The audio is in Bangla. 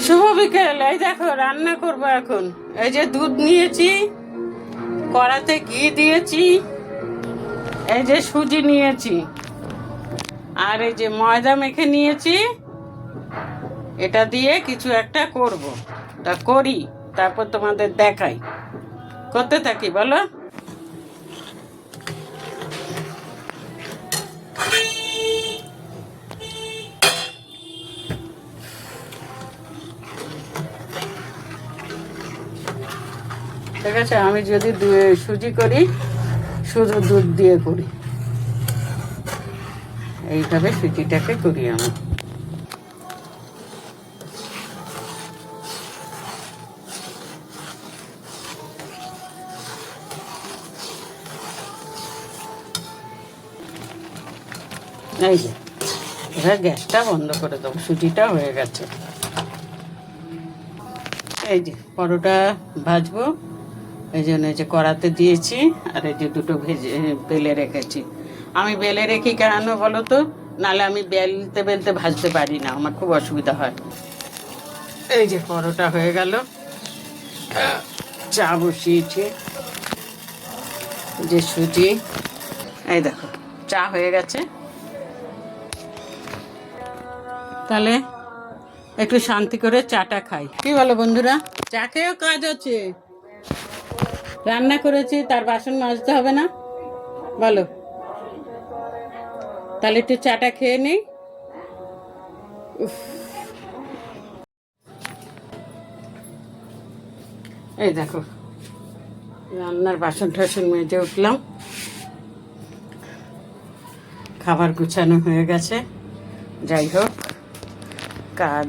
শুভ বিকেল। এই দেখো রান্না করবো এখন। এই যে দুধ নিয়েছি, কড়াতে ঘি দিয়েছি, এই যে সুজি নিয়েছি, আর এই যে ময়দা মেখে নিয়েছি। এটা দিয়ে কিছু একটা করব, তা করি, তারপর তোমাদের দেখাই। করতে থাকি, বলো। ঠিক আছে, আমি যদি সুজি করি, শুধু দুধ দিয়ে করি, এইভাবে সুজিটাকে করি আমি। এই যে এবার গ্যাসটা বন্ধ করে দেবো, সুজিটা হয়ে গেছে। এই যে পরোটা ভাজবো, এই জন্য এই যে কড়াতে দিয়েছি, আর এই যে দুটো বেলে রেখেছি। আমি বেলে রেখি কেন বলো তো, নাহলে আমি বেলতে বেলতে ভাজতে পারি না, আমার খুব অসুবিধা হয়। এই যে পরোটা হয়ে গেল, চা বসিয়েছি, যে সুজি, এই দেখো চা হয়ে গেছে। তাহলে একটু শান্তি করে চাটা খাই, কি বলো বন্ধুরা? চা খেয়েও কাজ আছে, রান্না করেছি, তার বাসন মাজতে হবে না, বলো? তাহলে একটু চাটা খেয়ে নেই। এই দেখো রান্নার বাসন টাসন মেজে উঠলাম, খাবার গুছানো হয়ে গেছে। যাই হোক, কাজ